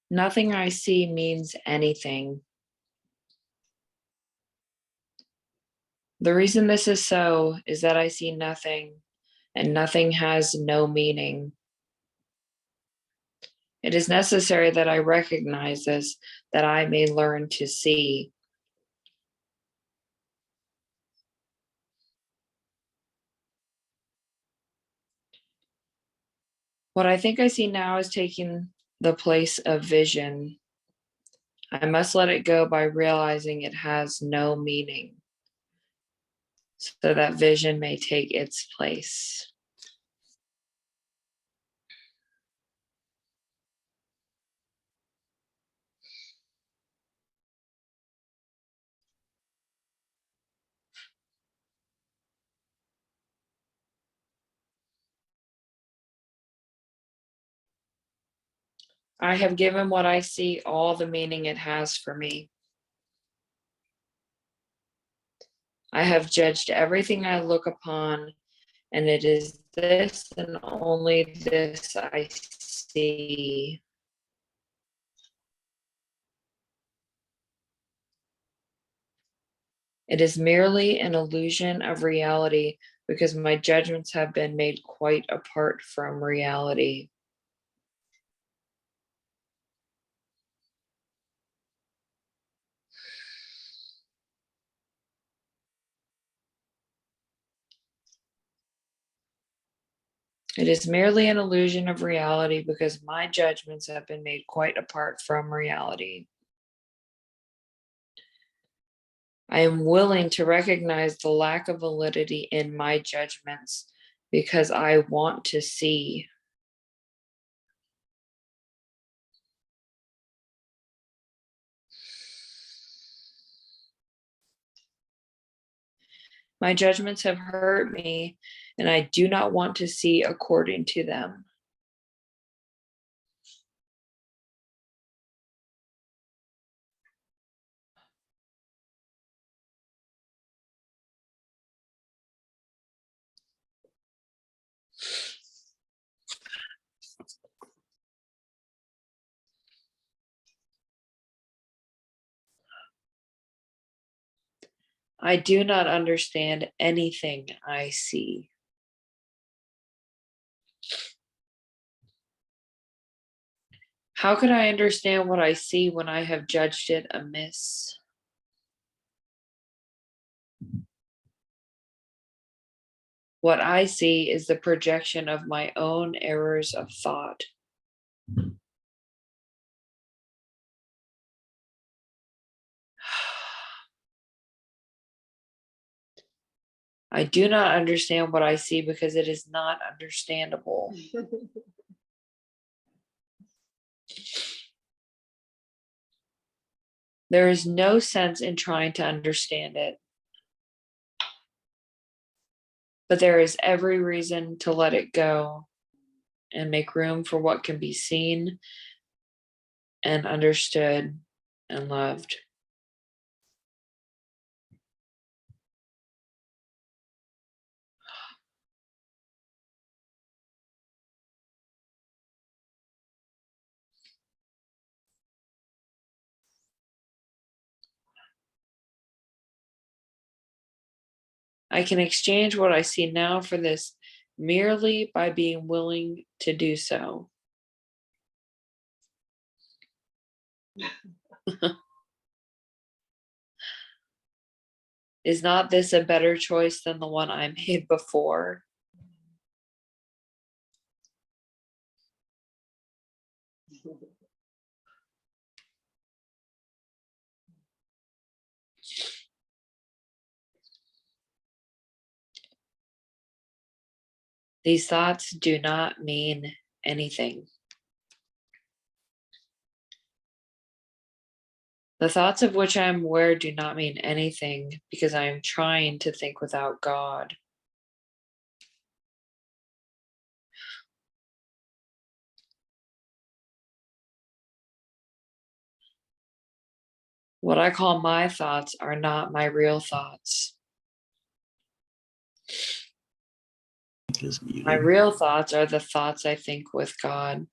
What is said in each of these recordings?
Nothing I see means anything. The reason this is so is that I see nothing, and nothing has no meaning. It is necessary that I recognize this, that I may learn to see. What I think I see now is taking the place of vision. I must let it go by realizing it has no meaning, so that vision may take its place. I have given what I see all the meaning it has for me. I have judged everything I look upon, and it is this and only this I see. It is merely an illusion of reality because my judgments have been made quite apart from reality. It is merely an illusion of reality because my judgments have been made quite apart from reality. I am willing to recognize the lack of validity in my judgments because I want to see. My judgments have hurt me, and I do not want to see according to them. I do not understand anything I see. How could I understand what I see when I have judged it amiss? What I see is the projection of my own errors of thought. I do not understand what I see because it is not understandable. There is no sense in trying to understand it, but there is every reason to let it go and make room for what can be seen and understood and loved. I can exchange what I see now for this merely by being willing to do so. Is not this a better choice than the one I made before? These thoughts do not mean anything. The thoughts of which I am aware do not mean anything because I am trying to think without God. What I call my thoughts are not my real thoughts. My real thoughts are the thoughts I think with God.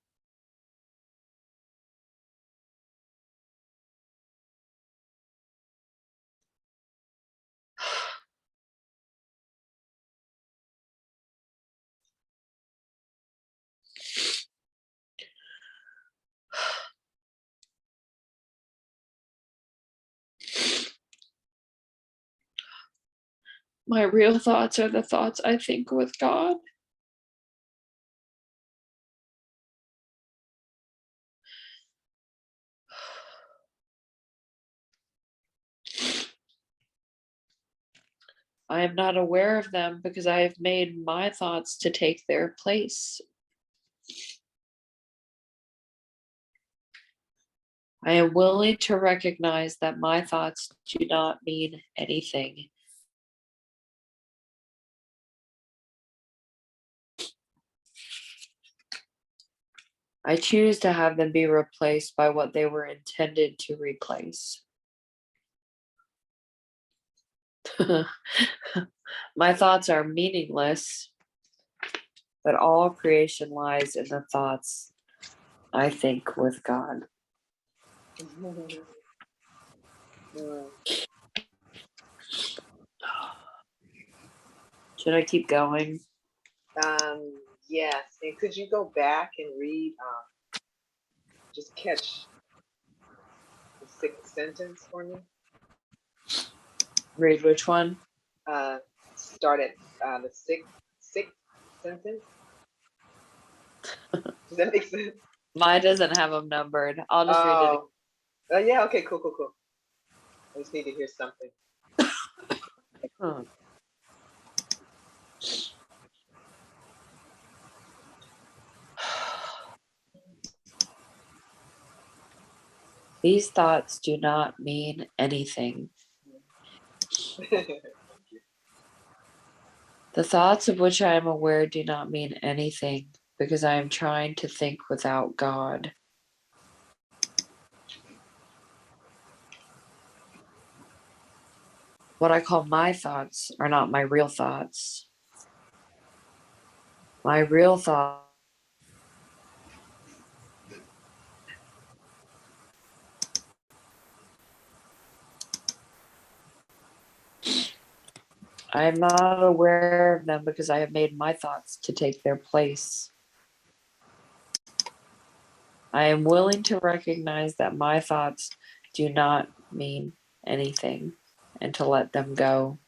My real thoughts are the thoughts I think with God. I am not aware of them because I have made my thoughts to take their place. I am willing to recognize that my thoughts do not mean anything. I choose to have them be replaced by what they were intended to replace. My thoughts are meaningless, but all creation lies in the thoughts I think with God. Should I keep going? Yes. And could you go back and read, just catch the sixth sentence for me? Read which one? Start at the sixth sentence. Does that make sense? Mine doesn't have them numbered. I'll just read it. Oh, yeah. Okay. Cool. I just need to hear something. These thoughts do not mean anything. The thoughts of which I am aware do not mean anything because I am trying to think without God. What I call my thoughts are not my real thoughts. My real thoughts I am not aware of them because I have made my thoughts to take their place. I am willing to recognize that my thoughts do not mean anything and to let them go.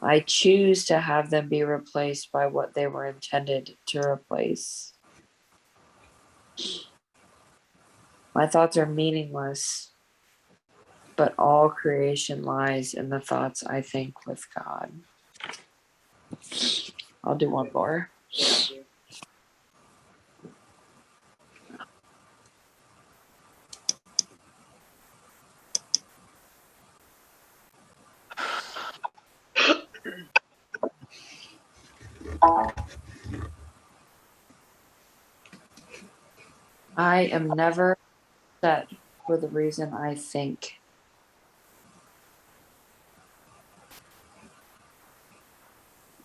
I choose to have them be replaced by what they were intended to replace. My thoughts are meaningless, but all creation lies in the thoughts I think with God. I'll do one more. I am never upset for the reason I think.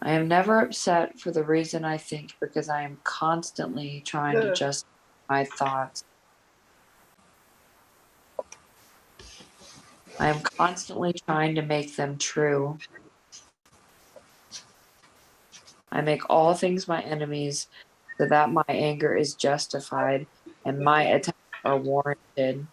I am never upset for the reason I think because I am constantly trying to justify my thoughts. I am constantly trying to make them true. I make all things my enemies so that my anger is justified and my attacks are warranted.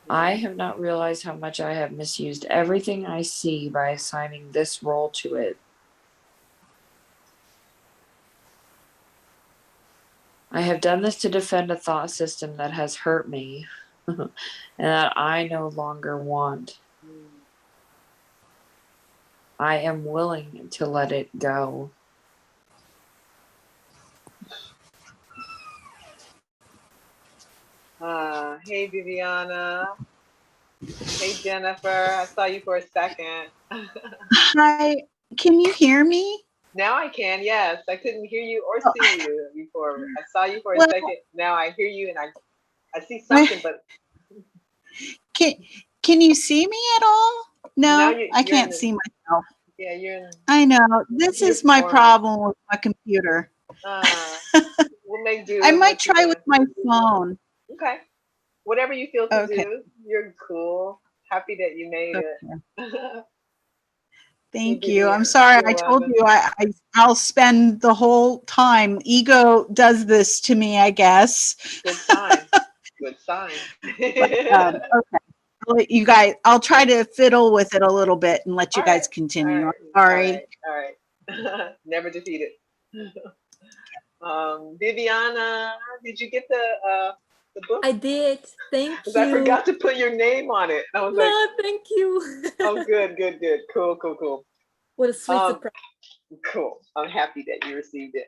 I have not realized how much I have misused everything I see by assigning this role to it. I have done this to defend a thought system that has hurt me and that I no longer want. I am willing to let it go. Hey, Viviana. Hey, Jennifer. I saw you for a second. Hi, can you hear me? Now I can, yes. I couldn't hear you or see you before. I saw you for a second. Now I hear you and I see something, but can you see me at all? No, I can't see myself. Yeah, you're in. I know. This is my problem with my computer. We'll make do. I might try with my phone. Okay. Whatever you feel to do. You're cool. Happy that you made it. Thank you. I'm sorry. I told you I'll spend the whole time. Ego does this to me, I guess. Good sign. Good sign. But, okay. I'll let you guys, I'll try to fiddle with it a little bit and let you guys continue. I'm sorry. All right. Never defeated. Viviana, did you get the book? I did. Thank you. I forgot to put your name on it. I was no, like, thank you. oh, good. Cool. What a sweet surprise. Cool. I'm happy that you received it.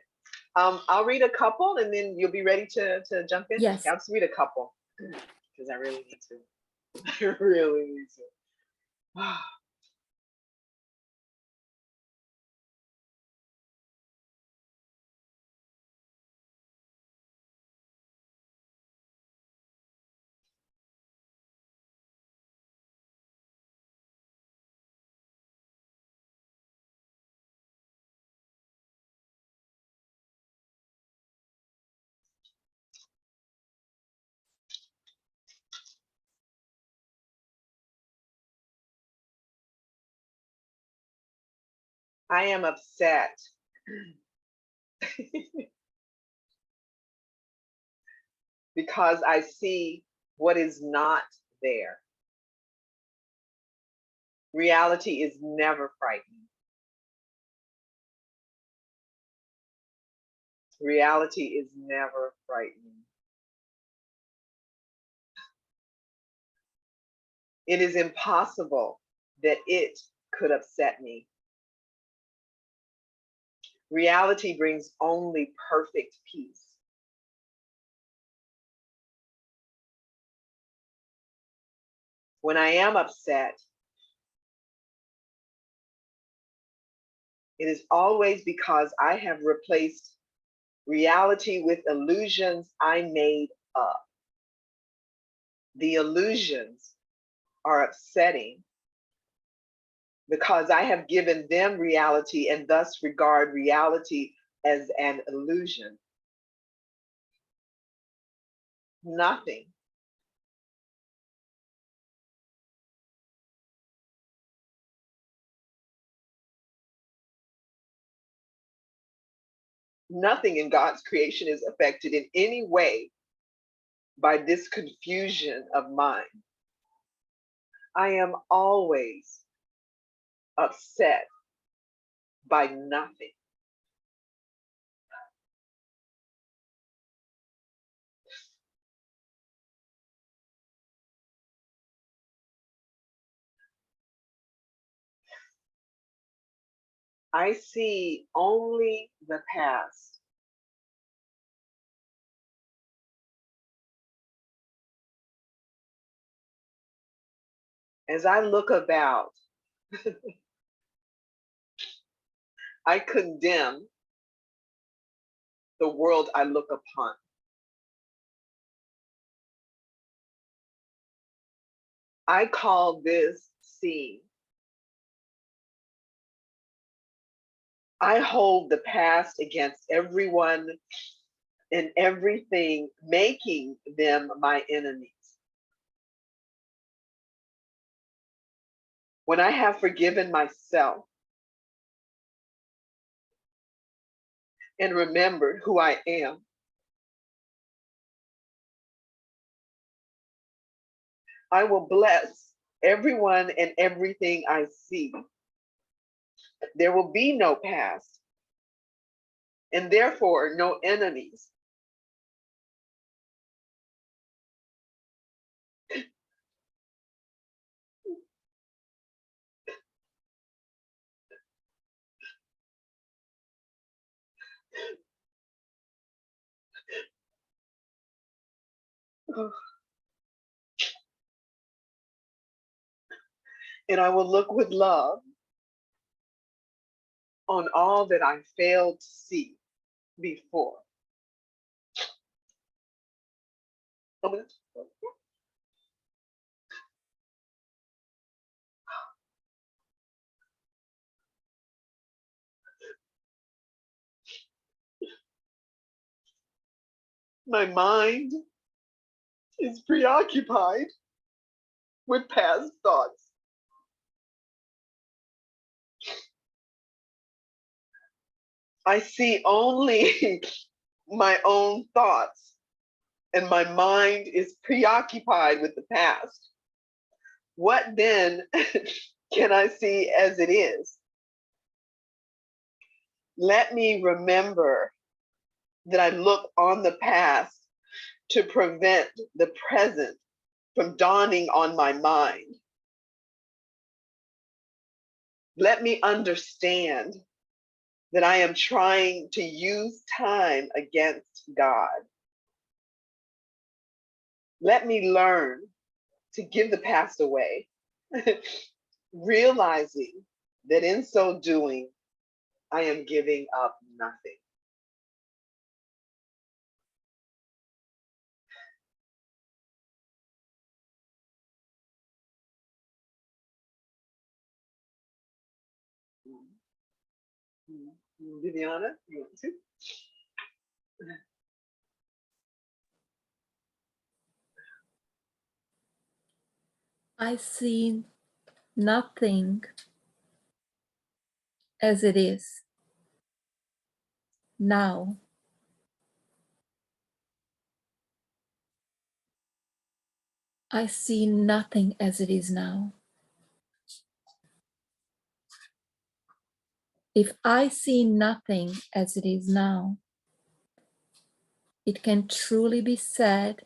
I'll read a couple and then you'll be ready to jump in. Yes. I'll just read a couple because I really need to. I really need to. I am upset because I see what is not there. Reality is never frightening. Reality is never frightening. It is impossible that it could upset me. Reality brings only perfect peace. When I am upset, it is always because I have replaced reality with illusions I made up. The illusions are upsetting because I have given them reality and thus regard reality as an illusion. Nothing in God's creation is affected in any way by this confusion of mine. I am always upset by nothing. I see only the past. As I look about, I condemn the world I look upon. I call this seeing. I hold the past against everyone and everything, making them my enemies. When I have forgiven myself and remembered who I am, I will bless everyone and everything I see. There will be no past and therefore no enemies. And I will look with love on all that I failed to see before. My mind is preoccupied with past thoughts. I see only my own thoughts, and my mind is preoccupied with the past. What then can I see as it is? Let me remember that I look on the past to prevent the present from dawning on my mind. Let me understand that I am trying to use time against God. Let me learn to give the past away, realizing that in so doing, I am giving up nothing. Viviana, you want to? I see nothing as it is now. I see nothing as it is now. If I see nothing as it is now, it can truly be said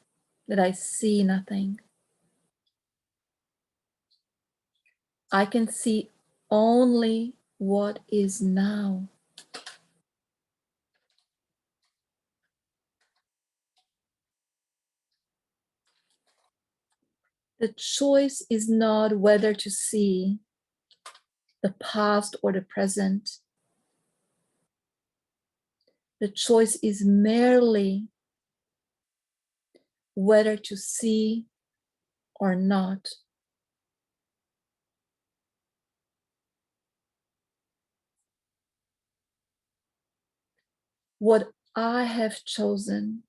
that I see nothing. I can see only what is now. The choice is not whether to see the past or the present. The choice is merely whether to see or not. What I have chosen,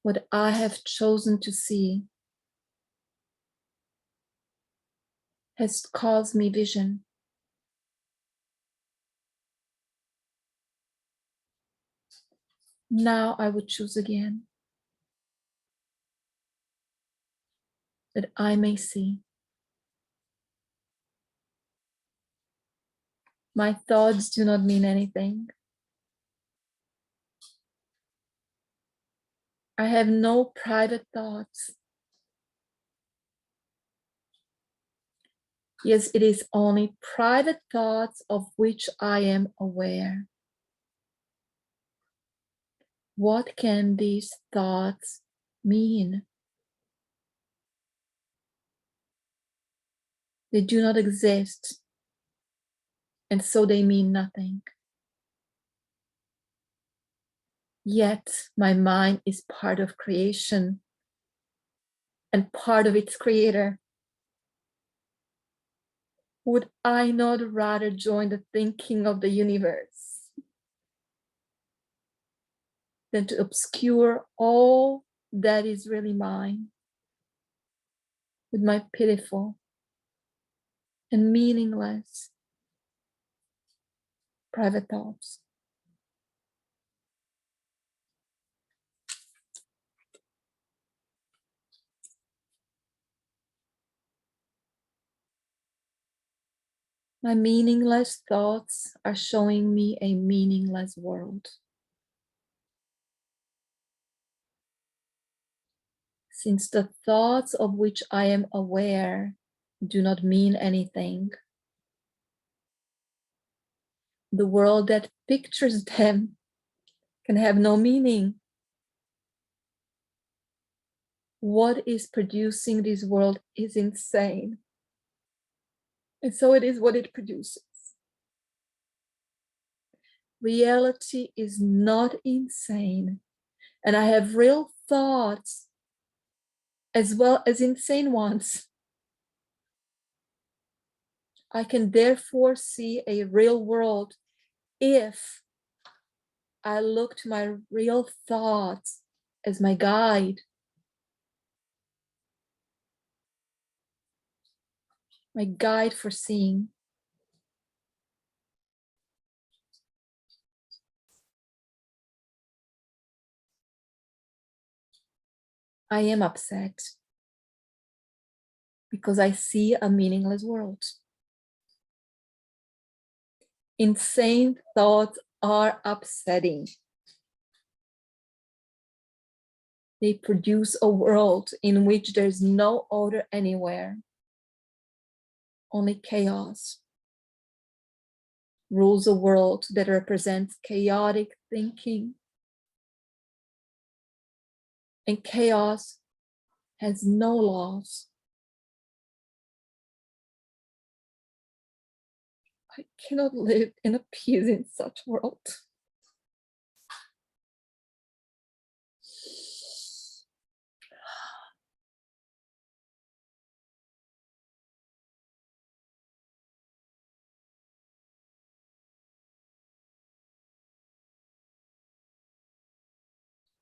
what I have chosen to see, has caused me vision. Now I would choose again, that I may see. My thoughts do not mean anything. I have no private thoughts. Yes, it is only private thoughts of which I am aware. What can these thoughts mean? They do not exist, and so they mean nothing. Yet my mind is part of creation and part of its creator. Would I not rather join the thinking of the universe than to obscure all that is really mine with my pitiful and meaningless private thoughts? My meaningless thoughts are showing me a meaningless world. Since the thoughts of which I am aware do not mean anything, the world that pictures them can have no meaning. What is producing this world is insane. And so it is what it produces. Reality is not insane. And I have real thoughts as well as insane ones. I can therefore see a real world if I look to my real thoughts as my guide. My guide for seeing. I am upset because I see a meaningless world. Insane thoughts are upsetting. They produce a world in which there's no order anywhere. Only chaos rules a world that represents chaotic thinking. And chaos has no laws. I cannot live in a peace in such world.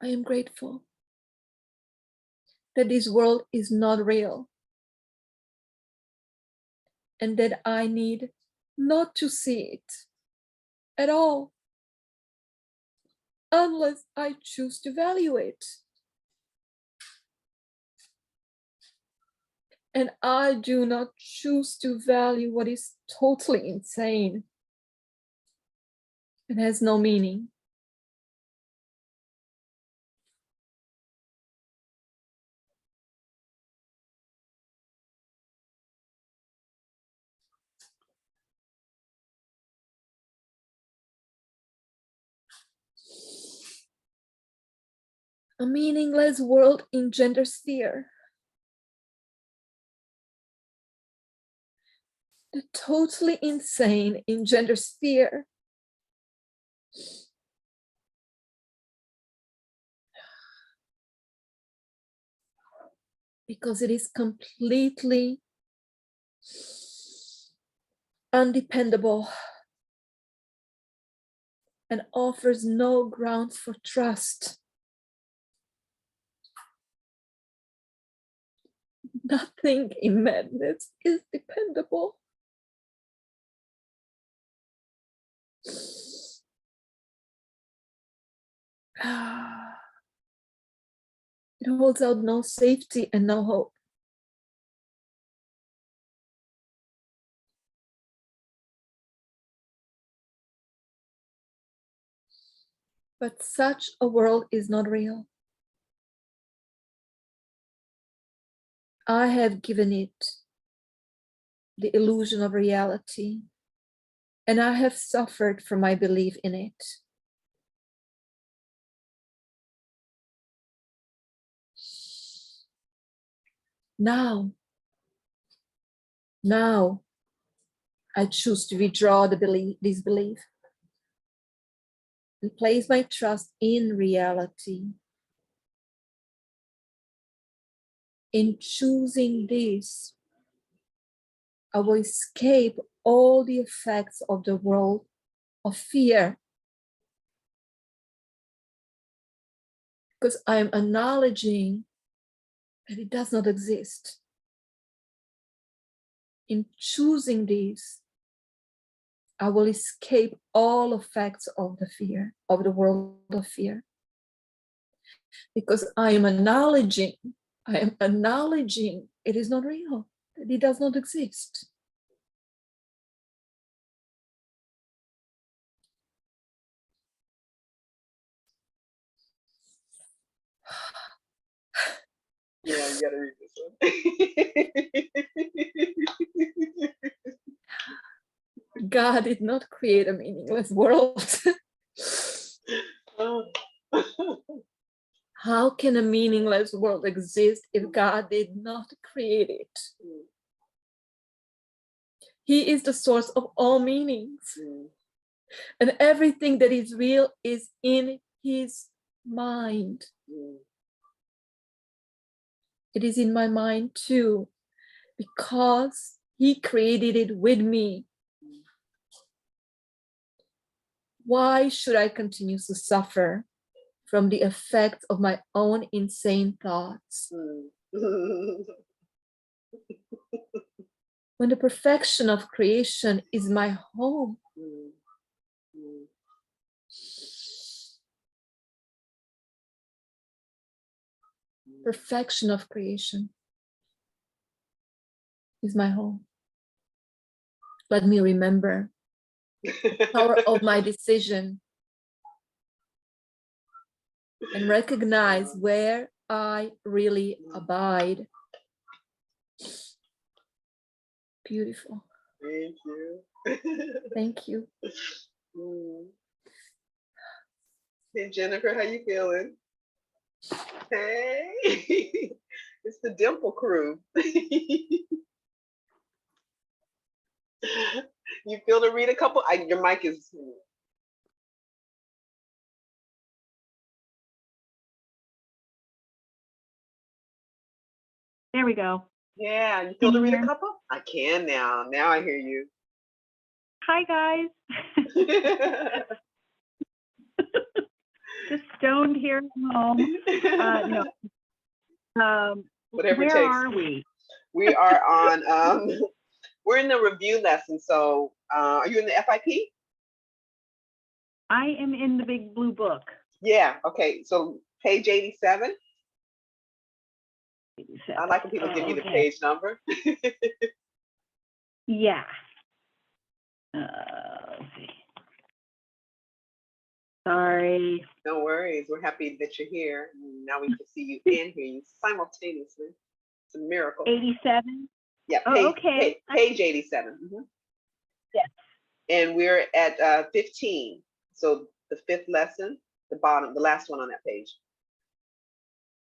I am grateful that this world is not real and that I need not to see it at all unless I choose to value it. And I do not choose to value what is totally insane and has no meaning. A meaningless world engenders fear. The totally insane engenders fear. Because it is completely undependable and offers no grounds for trust. Nothing in madness is dependable. It holds out no safety and no hope. But such a world is not real. I have given it the illusion of reality, and I have suffered from my belief in it. Now, I choose to withdraw this belief and place my trust in reality. In choosing this, I will escape all the effects of the world of fear, because I am acknowledging that it does not exist. In choosing this, I will escape all effects of the fear, of the world of fear, because I am acknowledging it is not real, that it does not exist. Yeah, you gotta read this one. God did not create a meaningless world. Oh. How can a meaningless world exist if God did not create it? He is the source of all meanings. And everything that is real is in his mind. It is in my mind too, because he created it with me. Why should I continue to suffer from the effects of my own insane thoughts? When the perfection of creation is my home. perfection of creation is my home. Let me remember the power of my decision and recognize where I really abide. Beautiful. Thank you. Thank you. Hey, Jennifer, how you feeling? Hey, it's the Dimple crew. You feel to read a couple? Your mic is. There we go. Yeah, you feel to Can you read a hear me? couple? I can now. Now I hear you. Hi, guys. Just stoned here at home. No. Whatever it Where takes. are we? We are on. We're in the review lesson. So, are you in the FIP? I am in the big blue book. Yeah. Okay. So page 87. I like when people give me the Okay. page number. Yeah. Let's see. Sorry. No worries. We're happy that you're here. Now we can see you and hear you simultaneously. It's a miracle. 87. Yeah, Oh, page, okay. page 87. Yes. And we're at 15. So the fifth lesson, the bottom, the last one on that page.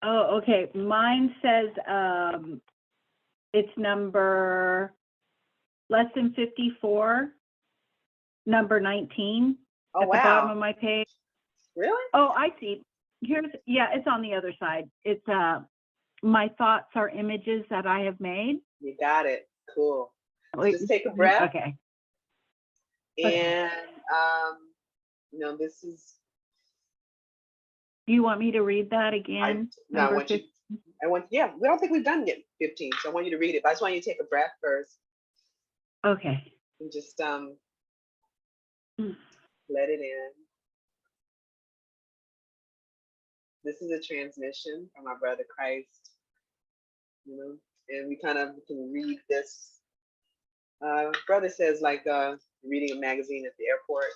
Oh, okay. Mine says it's lesson 54, number 19 Oh, at wow. the bottom of my page. Really? Oh, I see. It's on the other side. It's my thoughts are images that I have made. You got it. Cool. Wait, Just take a breath. Okay. And, this is. Do you want me to read that again? We don't think we've done yet 15. So I want you to read it. But I just want you to take a breath first. Okay. And just let it in. This is a transmission from our brother Christ, and we kind of can read this. Brother says like reading a magazine at the airport.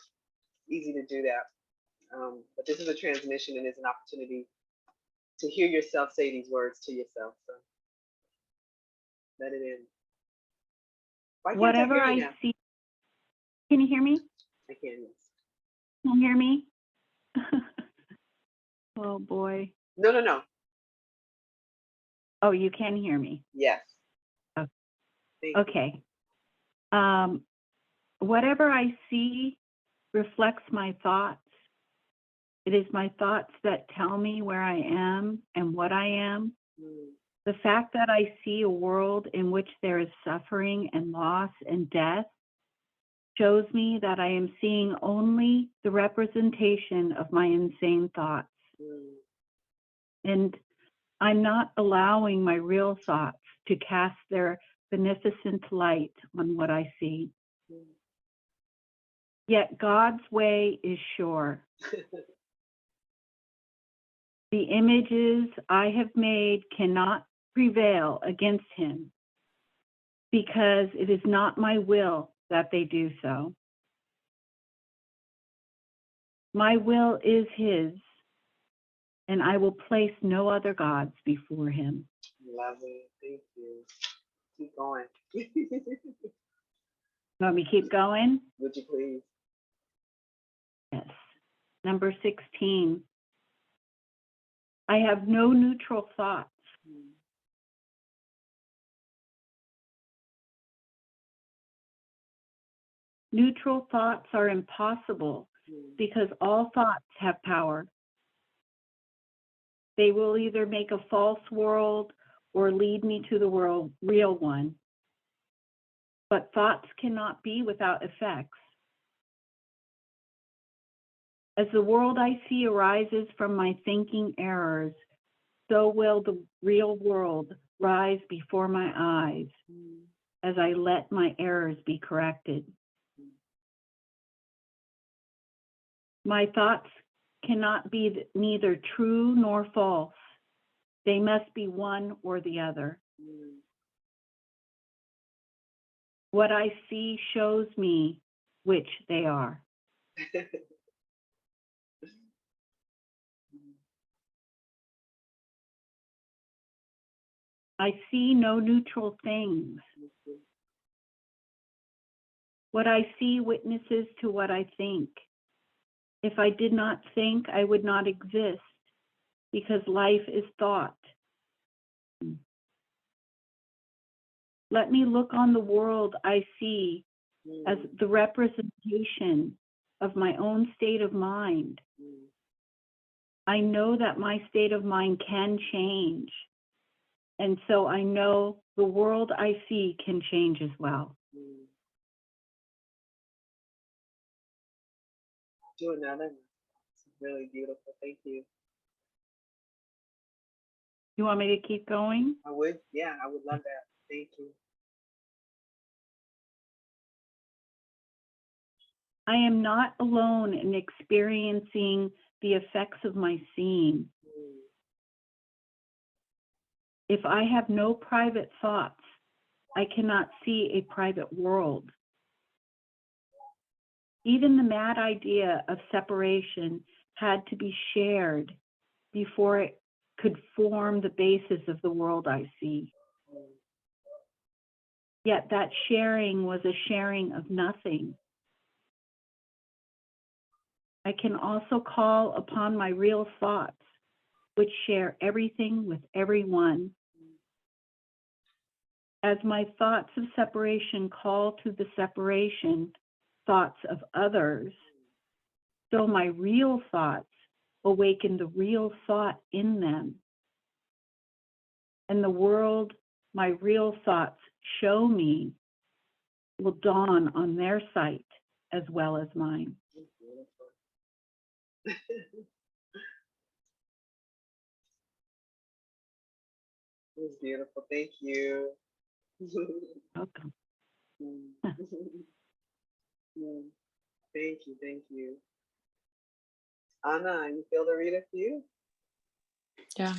Easy to do that. But this is a transmission and it's an opportunity to hear yourself say these words to yourself. So let it in. Whatever I see. Can you hear me? I can, yes. Can you hear me? Oh boy. No. Oh, you can hear me. Yes. Okay. Whatever I see reflects my thoughts. It is my thoughts that tell me where I am and what I am. The fact that I see a world in which there is suffering and loss and death shows me that I am seeing only the representation of my insane thoughts. And I'm not allowing my real thoughts to cast their beneficent light on what I see. Yet God's way is sure. The images I have made cannot prevail against him because it is not my will that they do so. My will is his, and I will place no other gods before him. Lovely. Thank you. Keep going. Want me to keep going? Would you please? Yes. Number 16. I have no neutral thoughts. Neutral thoughts are impossible because all thoughts have power. They will either make a false world or lead me to the real one. But thoughts cannot be without effects. As the world I see arises from my thinking errors, so will the real world rise before my eyes as I let my errors be corrected. My thoughts cannot be neither true nor false. They must be one or the other. What I see shows me which they are. I see no neutral things. What I see witnesses to what I think. If I did not think, I would not exist, because life is thought. Let me look on the world I see as the representation of my own state of mind. I know that my state of mind can change. And so I know the world I see can change as well. Do another. It's really beautiful. Thank you. You want me to keep going? I would, yeah, I would love that. Thank you. I am not alone in experiencing the effects of my seeing. If I have no private thoughts, I cannot see a private world. Even the mad idea of separation had to be shared before it could form the basis of the world I see. Yet that sharing was a sharing of nothing. I can also call upon my real thoughts, which share everything with everyone. As my thoughts of separation call to the separation thoughts of others, so my real thoughts awaken the real thought in them. And the world my real thoughts show me will dawn on their sight as well as mine. It was beautiful. Thank you. Welcome. Thank you. Thank you. Anna, you feel the read a few? Yeah.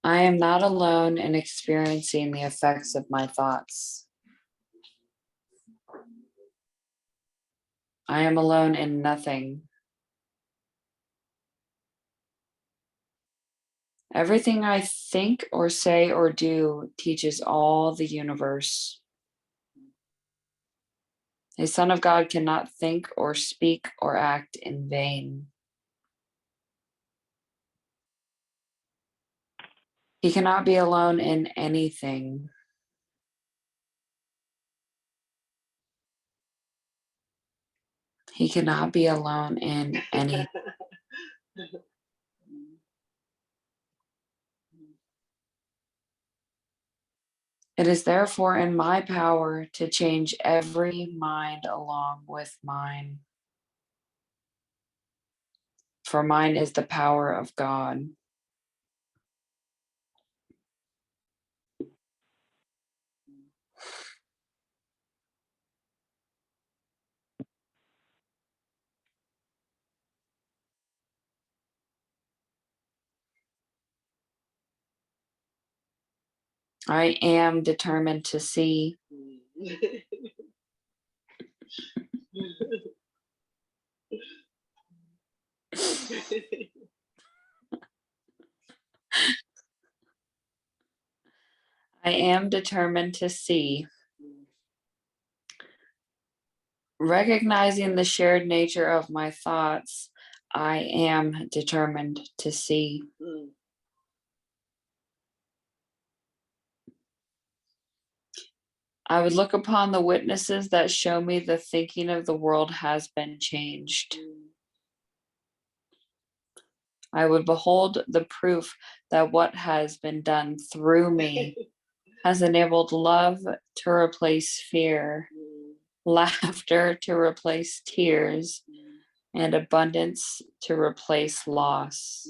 I am not alone in experiencing the effects of my thoughts. I am alone in nothing. Everything I think or say or do teaches all the universe. A son of God cannot think or speak or act in vain. He cannot be alone in anything. He cannot be alone in any. It is therefore in my power to change every mind along with mine. For mine is the power of God. I am determined to see. I am determined to see. Recognizing the shared nature of my thoughts, I am determined to see. I would look upon the witnesses that show me the thinking of the world has been changed. I would behold the proof that what has been done through me has enabled love to replace fear, laughter to replace tears, and abundance to replace loss.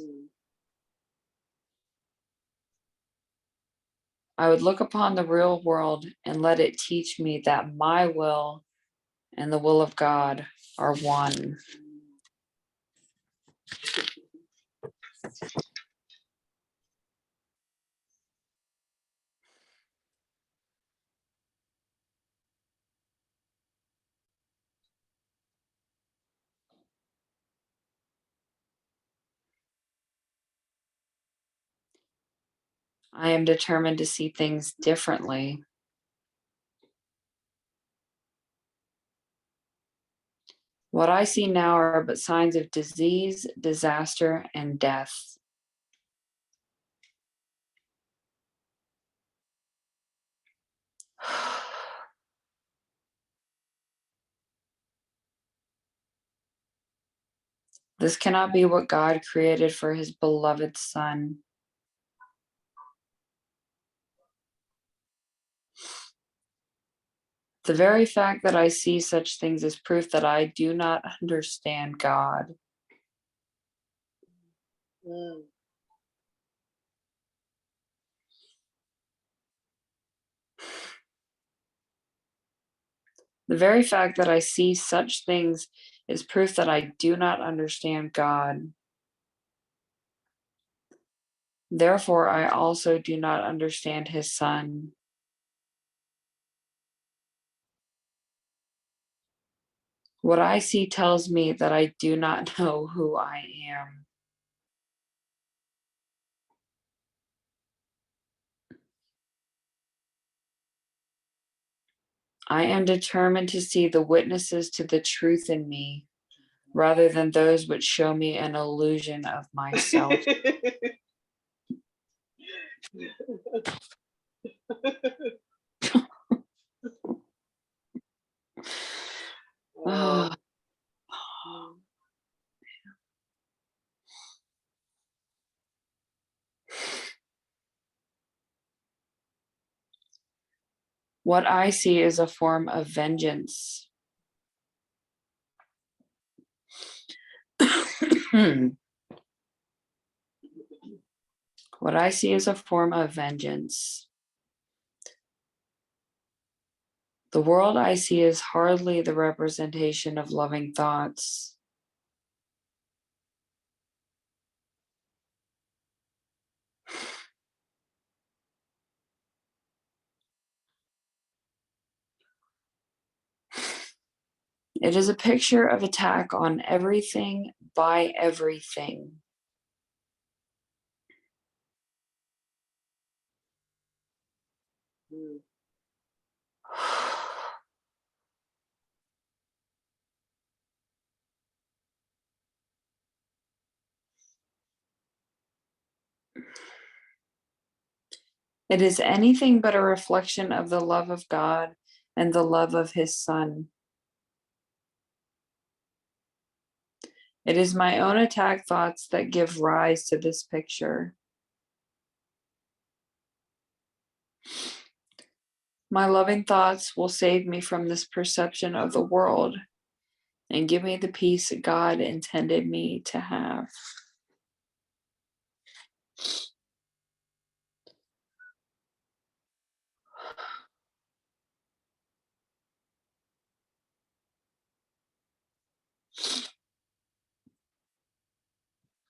I would look upon the real world and let it teach me that my will and the will of God are one. I am determined to see things differently. What I see now are but signs of disease, disaster, and death. This cannot be what God created for his beloved Son. The very fact that I see such things is proof that I do not understand God. The very fact that I see such things is proof that I do not understand God. Therefore, I also do not understand his Son. What I see tells me that I do not know who I am. I am determined to see the witnesses to the truth in me, rather than those which show me an illusion of myself. Oh. What I see is a form of vengeance. What I see is a form of vengeance. The world I see is hardly the representation of loving thoughts. It is a picture of attack on everything by everything. It is anything but a reflection of the love of God and the love of his Son. It is my own attack thoughts that give rise to this picture. My loving thoughts will save me from this perception of the world and give me the peace God intended me to have.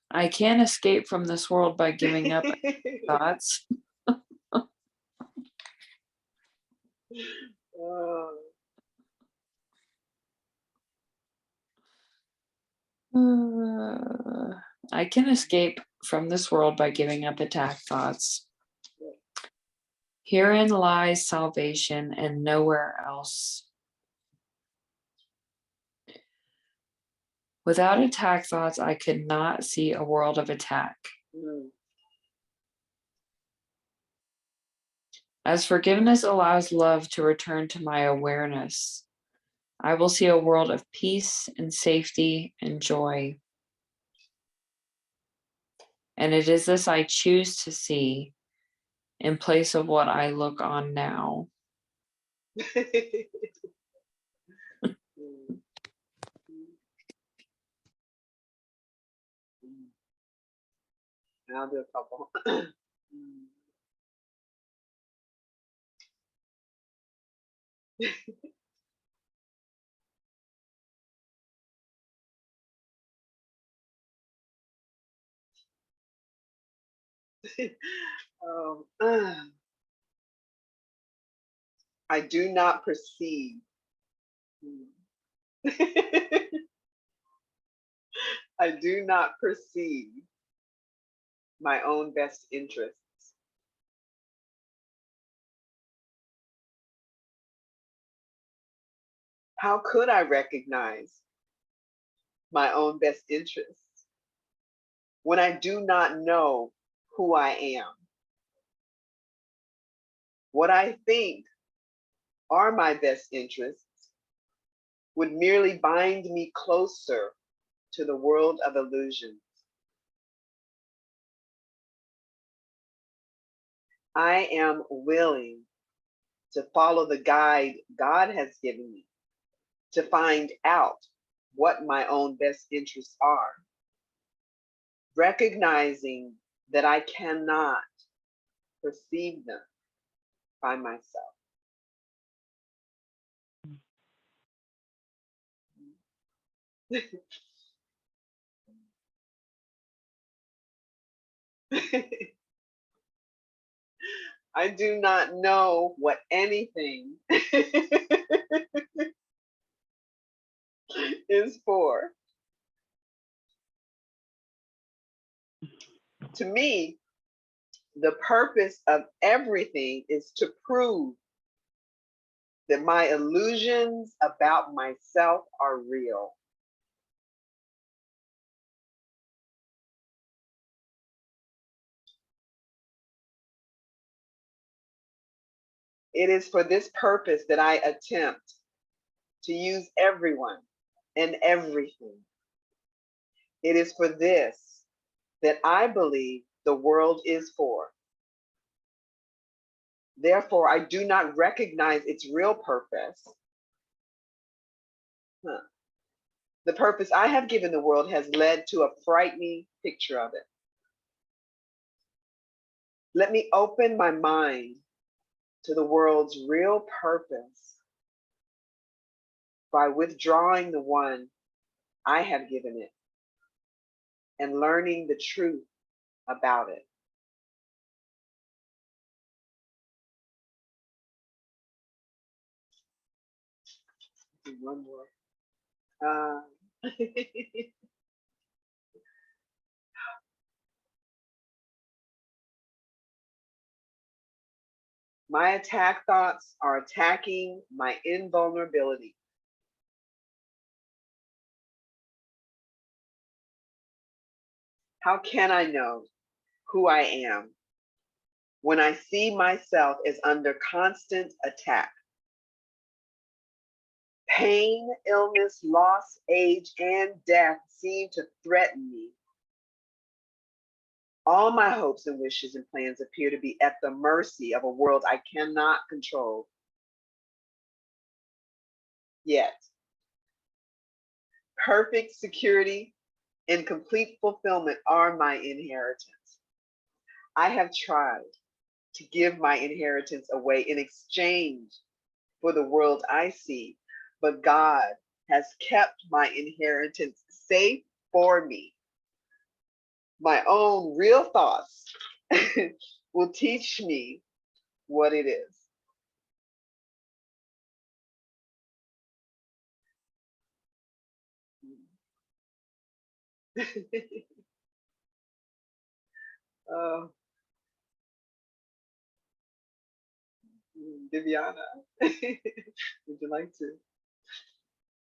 I can't escape from this world by giving up thoughts. Oh. I can escape from this world by giving up attack thoughts. Herein lies salvation and nowhere else. Without attack thoughts, I could not see a world of attack. As forgiveness allows love to return to my awareness, I will see a world of peace and safety and joy. And it is this I choose to see in place of what I look on now. I'll do a couple. I do not perceive. I do not perceive my own best interests. How could I recognize my own best interests when I do not know who I am? What I think are my best interests would merely bind me closer to the world of illusions. I am willing to follow the guide God has given me to find out what my own best interests are, recognizing that I cannot perceive them by myself. I do not know what anything is for. To me, the purpose of everything is to prove that my illusions about myself are real. It is for this purpose that I attempt to use everyone and everything. It is for this that I believe the world is for. Therefore, I do not recognize its real purpose. The purpose I have given the world has led to a frightening picture of it. Let me open my mind to the world's real purpose by withdrawing the one I have given it and learning the truth about it. One more. My attack thoughts are attacking my invulnerability. How can I know who I am when I see myself as under constant attack? Pain, illness, loss, age, and death seem to threaten me. All my hopes and wishes and plans appear to be at the mercy of a world I cannot control. Yet, perfect security and complete fulfillment are my inheritance. I have tried to give my inheritance away in exchange for the world I see, but God has kept my inheritance safe for me. My own real thoughts will teach me what it is. Oh, Viviana, would you like to?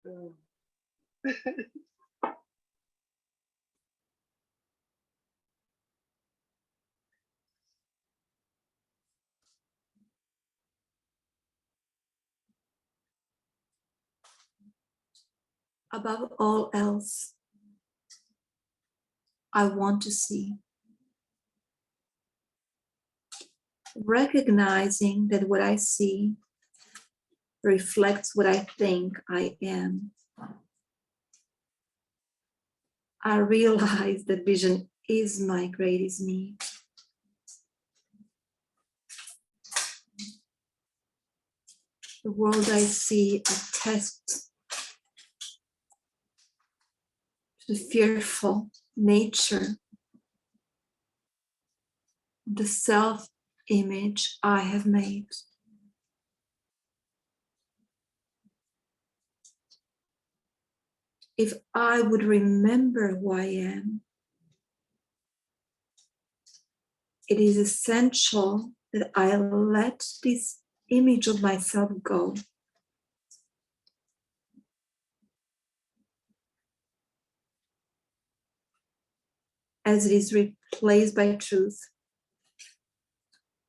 Oh. Above all else, I want to see recognizing that what I see reflects what I think I am. I realize that vision is my greatest need. The world I see attests to the fearful nature of the self-image I have made. If I would remember who I am, it is essential that I let this image of myself go. As it is replaced by truth,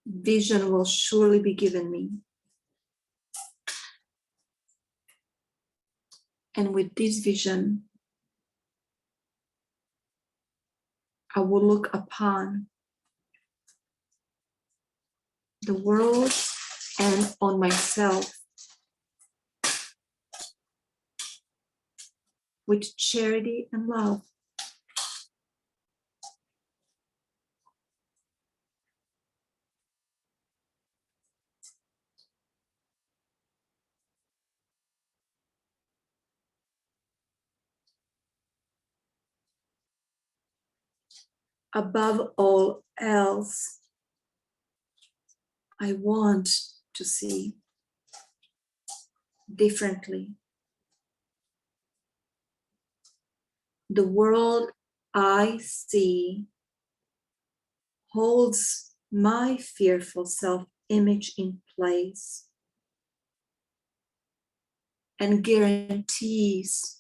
vision will surely be given me. And with this vision, I will look upon the world and on myself with charity and love. Above all else, I want to see differently. The world I see holds my fearful self-image in place and guarantees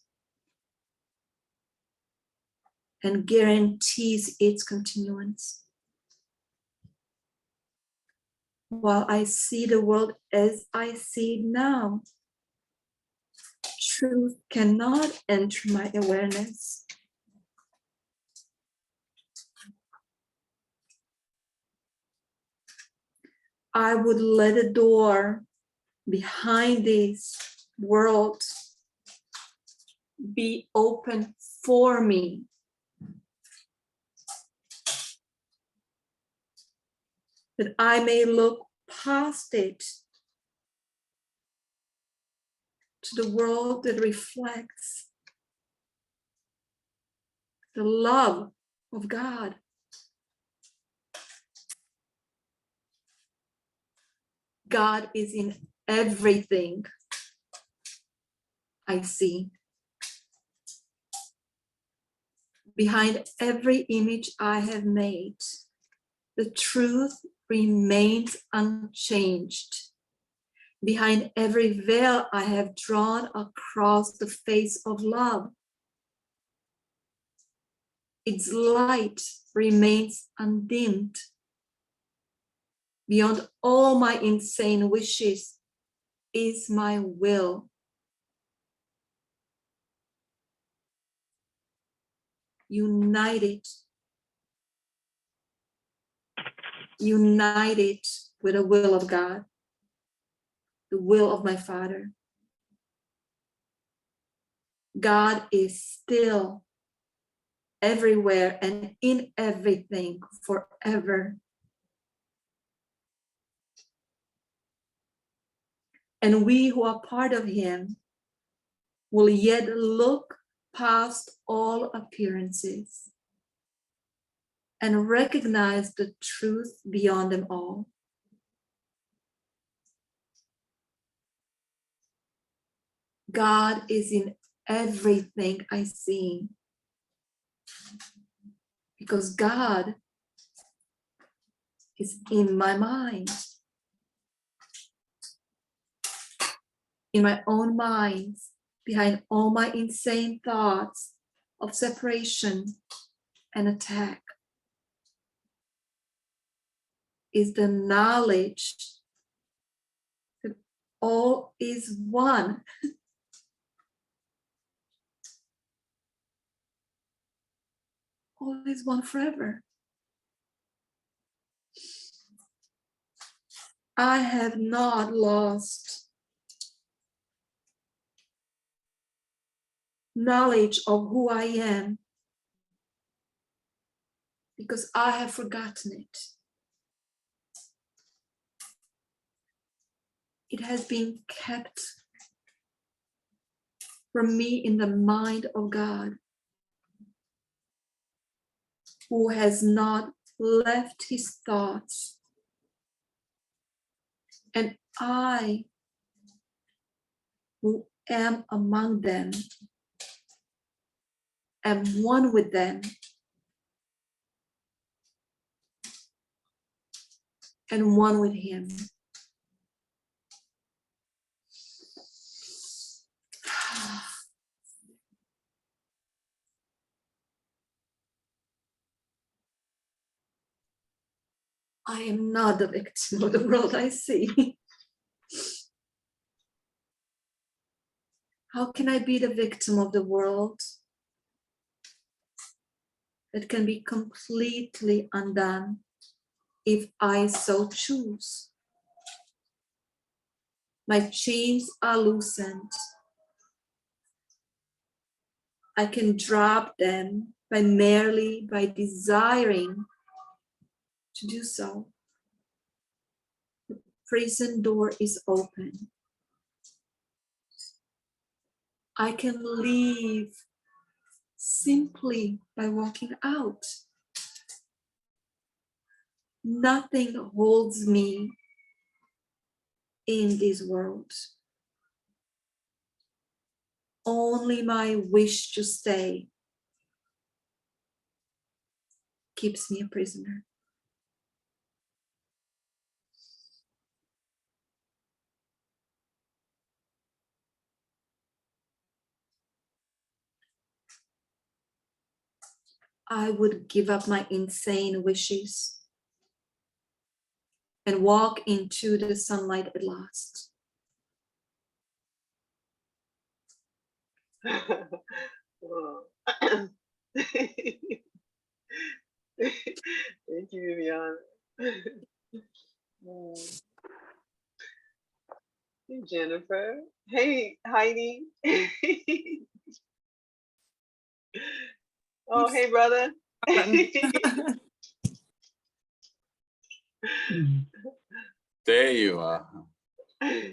its continuance. While I see the world as I see it now, truth cannot enter my awareness. I would let the door behind this world be open for me. That I may look past it to the world that reflects the love of God. God is in everything I see. Behind every image I have made, the truth remains unchanged. Behind every veil I have drawn across the face of love, its light remains undimmed. Beyond all my insane wishes is my will. United with the will of God, the will of my Father. God is still everywhere and in everything forever. And we who are part of him will yet look past all appearances and recognize the truth beyond them all. God is in everything I see, because God is in my mind, in my own mind, behind all my insane thoughts of separation and attack, is the knowledge that all is one. All is one forever. I have not lost knowledge of who I am because I have forgotten it. It has been kept from me in the mind of God, who has not left his thoughts. And I, who am among them, am one with them and one with him. I am not the victim of the world I see. How can I be the victim of the world that can be completely undone if I so choose? My chains are loosened. I can drop them merely by desiring to do so. The prison door is open. I can leave simply by walking out. Nothing holds me in this world. Only my wish to stay keeps me a prisoner. I would give up my insane wishes and walk into the sunlight at last. Oh. Thank you, Viviana. Hey, Jennifer. Hey, Heidi. Oh, hey, brother. There you are.